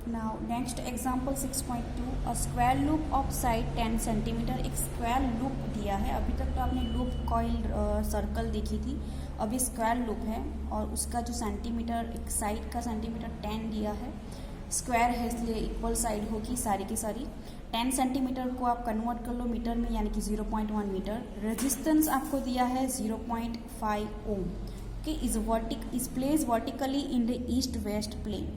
Now next example 6.2 a square loop of side 10 centimetre. एक square loop दिया है। अभी तक तो आपने लूप कॉइल सर्कल देखी थी, अभी स्क्वायर लूप है और उसका जो सेंटीमीटर, एक साइड का सेंटीमीटर 10 दिया है। स्क्वायर है इसलिए इक्वल साइड होगी सारी की सारी। 10 सेंटीमीटर को आप कन्वर्ट कर लो मीटर में, यानी कि 0.1 मीटर। रेजिस्टेंस आपको दिया है 0.5 ohm. Okay, is place vertically in the east west plane.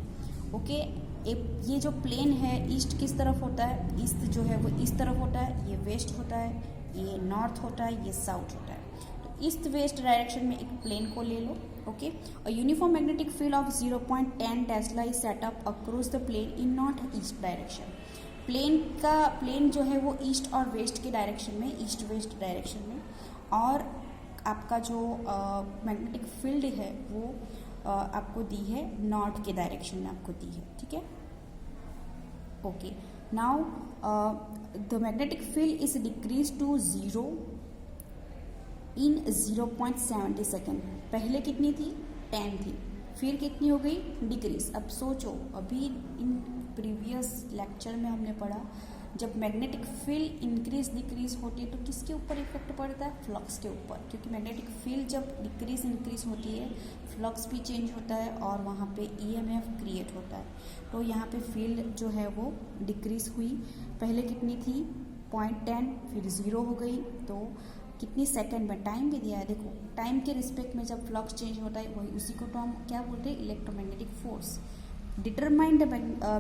Okay, ये जो प्लेन है ईस्ट किस तरफ होता है, ईस्ट जो है वो इस तरफ होता है, ये वेस्ट होता है, ये नॉर्थ होता है, ये साउथ होता है। तो ईस्ट वेस्ट डायरेक्शन में एक प्लेन को ले लो। Okay, a uniform magnetic field of 0.10 tesla is set up across the plane in north east direction. Plane जो है वो ईस्ट और वेस्ट के डायरेक्शन में, ईस्ट वेस्ट डायरेक्शन में, और आपका जो मैग्नेटिक फील्ड है वो आपको दी है नॉर्थ के डायरेक्शन में आपको दी है। ठीक है, okay. Now the magnetic field is decrease to 0 in 0.70 second. पहले कितनी थी, 10 थी, फिर कितनी हो गई, डिक्रीज। अब सोचो, अभी इन प्रीवियस लेक्चर में हमने पढ़ा जब मैग्नेटिक फील्ड इंक्रीज डिक्रीज होती है तो किसके ऊपर इफेक्ट पड़ता है, फ्लक्स के ऊपर, क्योंकि मैग्नेटिक फील्ड जब डिक्रीज इंक्रीज होती है फ्लक्स भी चेंज होता है और वहाँ पे ईएमएफ क्रिएट होता है। तो यहाँ पे फील्ड जो है वो डिक्रीज हुई। पहले कितनी थी, 0.10, फिर 0 हो गई। तो कितनी सेकंड में, टाइम भी दिया है, देखो टाइम के रिस्पेक्ट में जब फ्लक्स चेंज होता है वही, उसी को तो हम क्या बोलते हैं, electromagnetic force. Determine the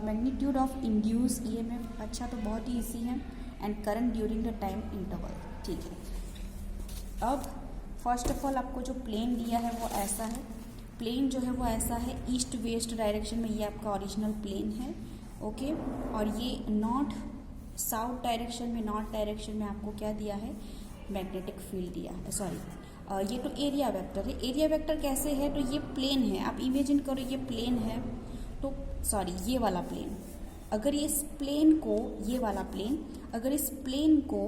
magnitude of induce EMF. अच्छा, तो बहुत ही ईजी है। And current during the time interval. ठीक है, अब फर्स्ट ऑफ ऑल आपको जो प्लेन दिया है वो ऐसा है। प्लेन जो है वो ऐसा है, ईस्ट वेस्ट डायरेक्शन में, ये आपका ओरिजिनल प्लेन है। ओके, और ये नॉर्थ साउथ डायरेक्शन में, नॉर्थ डायरेक्शन में आपको क्या दिया है, मैग्नेटिक फील्ड दिया है। सॉरी, ये तो एरिया वेक्टर है। एरिया वेक्टर कैसे है, तो ये प्लेन है, आप इमेजिन करो ये प्लेन है, तो सॉरी ये वाला प्लेन, अगर ये इस प्लेन को, ये वाला प्लेन, अगर इस प्लेन को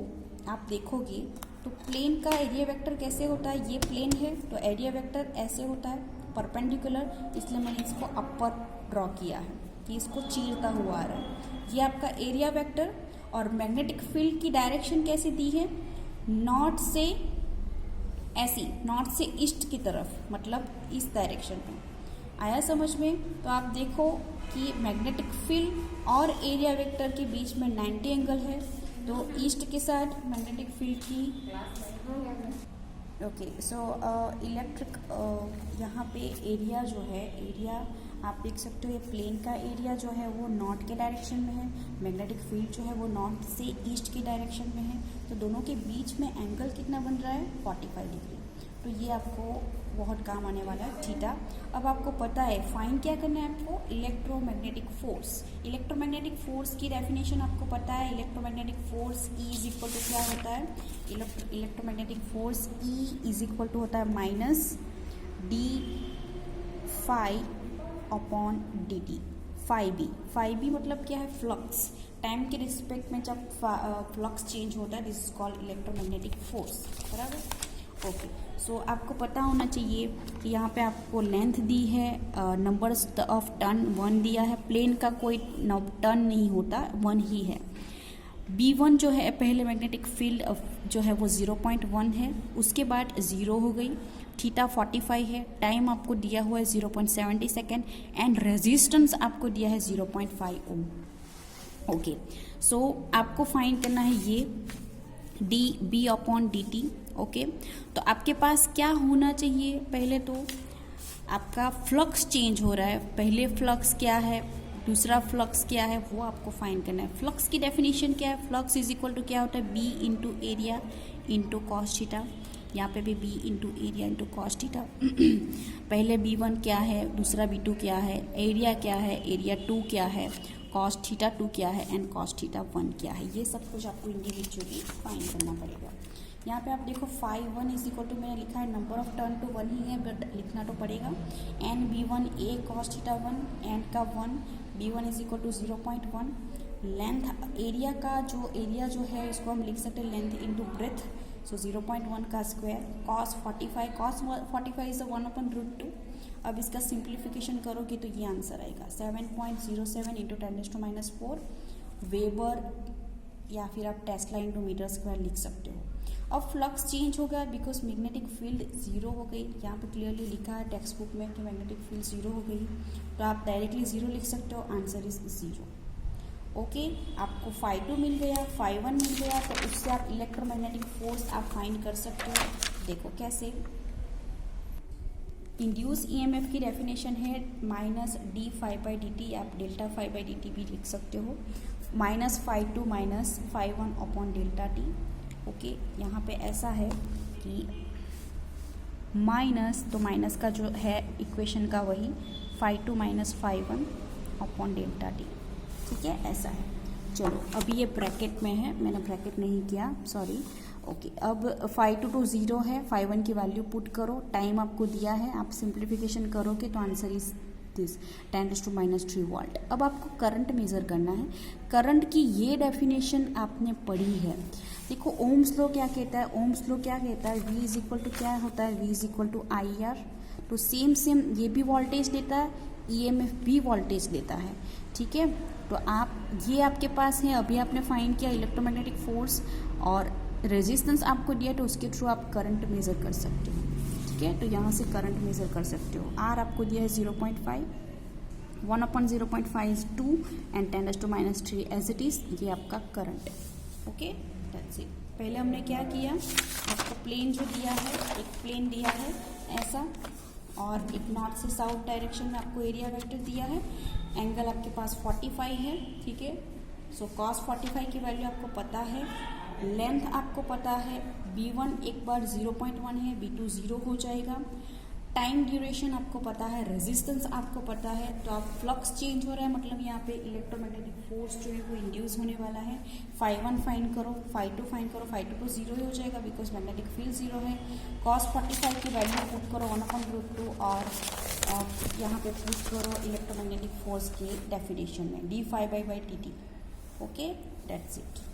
आप देखोगे तो प्लेन का एरिया वेक्टर कैसे होता है, ये प्लेन है तो एरिया वेक्टर ऐसे होता है, परपेंडिकुलर, इसलिए मैंने इसको अपर ड्रॉ किया है कि इसको चीरता हुआ आ रहा है। ये आपका एरिया वेक्टर। और मैग्नेटिक फील्ड की डायरेक्शन कैसे दी है, नॉर्थ से ऐसी, नॉर्थ से ईस्ट की तरफ, मतलब इस डायरेक्शन में। आया समझ में? तो आप देखो कि मैग्नेटिक फील्ड और एरिया वेक्टर के बीच में 90 एंगल है, तो ईस्ट के साथ मैग्नेटिक फील्ड की, ओके, सो इलेक्ट्रिक, यहाँ पे एरिया जो है, एरिया आप देख सकते हो, ये प्लेन का एरिया जो है वो नॉर्थ के डायरेक्शन में है, मैग्नेटिक फील्ड जो है वो नॉर्थ से ईस्ट के डायरेक्शन में है, तो दोनों के बीच में एंगल कितना बन रहा है, 45 डिग्री। तो ये आपको बहुत काम आने वाला है, थीटा। अब आपको पता है फाइंड क्या करना है आपको, इलेक्ट्रोमैग्नेटिक फोर्स। इलेक्ट्रोमैग्नेटिक फोर्स की डेफिनेशन आपको पता है, electromagnetic force E is equal to क्या होता है, electromagnetic force E is equal to होता है minus d phi upon d t. Phi B मतलब क्या है, फ्लक्स। टाइम के रिस्पेक्ट में जब फ्लक्स चेंज होता है, this is called electromagnetic force. बराबर, ओके। सो आपको पता होना चाहिए कि यहाँ पे आपको लेंथ दी है, नंबर्स ऑफ टर्न 1 दिया है। प्लेन का कोई टर्न नहीं होता, 1 ही है। B1 जो है, पहले मैग्नेटिक फील्ड जो है वो 0.1 है, उसके बाद 0 हो गई, थीटा 45 है, टाइम आपको दिया हुआ है 0.70 सेकेंड, एंड रेजिस्टेंस आपको दिया है 0.5 ओम। ओके, सो आपको फाइंड करना है ये d B upon d t. Okay, तो आपके पास क्या होना चाहिए, पहले तो आपका फ्लक्स चेंज हो रहा है, पहले फ्लक्स क्या है, दूसरा फ्लक्स क्या है, वो आपको फाइंड करना है। फ्लक्स की डेफिनेशन क्या है, फ्लक्स इज इक्वल टू क्या होता है, B into area into cos theta. यहाँ पे भी B into area into cos theta. पहले B1 क्या है, दूसरा B2 क्या है, एरिया क्या है, एरिया 2 क्या है, कॉस थीटा 2 क्या है, एंड कॉस थीटा 1 क्या है। ये सब कुछ आपको इंडिविजुअली फाइंड करना पड़ेगा। यहाँ पे आप देखो फाई 1 इज इक्वल टू, मैंने लिखा है नंबर ऑफ टर्न तो 1 ही है, बट लिखना तो पड़ेगा। N B1 A cos theta 1, and का 1, B1 is equal to 0.1। Length area का जो एरिया जो है इसको हम लिख सकते हैं लेंथ इंटू ब्रेथ, सो 0.1 का स्क्वायर, कॉस 45 इज 1/√2। अब इसका सिंप्लीफिकेशन करोगे तो ये आंसर आएगा 7.07 इंटू 10⁻⁴ वेबर, या फिर आप टेस्ला इंटू मीटर स्क्वायर लिख सकते हो। अब फ्लक्स चेंज हो गया बिकॉज मैग्नेटिक फील्ड जीरो हो गई। यहाँ पे क्लियरली लिखा है टेक्स्ट बुक में कि मैग्नेटिक फील्ड जीरो हो गई, तो आप डायरेक्टली जीरो लिख सकते हो, आंसर इज जीरो। ओके, आपको φ2 मिल गया, φ1 मिल गया, तो उससे आप इलेक्ट्रोमैग्नेटिक फोर्स आप फाइंड कर सकते हो। देखो कैसे, इंड्यूस ईएमएफ की डेफिनेशन है -d∅dt, आप ΔΦ/dt भी लिख सकते हो, -φ2 -φ1 अपॉन ΔT। ओके, यहाँ पे ऐसा है कि माइनस, तो माइनस का जो है इक्वेशन का वही φ2 -φ1 अपॉन ΔT, ठीक है, ऐसा है। चलो अभी ये ब्रैकेट में है, मैंने ब्रैकेट नहीं किया, सॉरी। ओके, अब φ2 तो 0 है, φ1 की वैल्यू पुट करो, टाइम आपको दिया है, आप सिंप्लीफिकेशन करोगे तो आंसर इज दिस 10⁻³ वोल्ट। अब आपको करंट मेज़र करना है। करंट की ये डेफिनेशन आपने पढ़ी है। देखो ओम्स लॉ क्या कहता है, ओम्स लॉ क्या कहता है, V इज इक्वल टू क्या होता है, V is equal to IR। तो सेम ये भी वोल्टेज देता है, EMF भी वोल्टेज देता है, ठीक है। तो आप ये आपके पास है, अभी आपने फाइंड किया इलेक्ट्रोमैग्नेटिक फोर्स और रेजिस्टेंस आपको दिया, तो उसके थ्रू आप करंट मेज़र कर सकते हो, ठीक है। तो यहाँ से करंट मेज़र कर सकते हो। R आपको दिया है 0.5, 1/0.5 is 2 and 10⁻³ as it is, ये आपका करंट है। Okay, that's it. पहले हमने क्या किया, आपको प्लेन जो दिया है, एक प्लेन दिया है ऐसा, और एक नॉर्थ से साउथ डायरेक्शन में आपको एरिया वेक्टर दिया है, एंगल आपके पास 45 है, ठीक है। सो cos 45 की वैल्यू आपको पता है, लेंथ आपको पता है, B1 एक बार 0.1 है, B2 0 हो जाएगा, टाइम ड्यूरेशन आपको पता है, रेजिस्टेंस आपको पता है। तो आप फ्लक्स चेंज हो रहा है, मतलब यहाँ पे इलेक्ट्रोमैग्नेटिक फोर्स जो है वो इंड्यूस होने वाला है। φ1 फाइंड करो, φ2 फाइंड करो, φ2 तो 0 ही हो जाएगा बिकॉज मैग्नेटिक फील्ड 0 है। cos 45 की वैल्यू पुट करो 1/√2 और यहाँ पे पुट करो इलेक्ट्रोमैग्नेटिक फोर्स के डेफिनेशन में d∅/dt। Okay, that's it.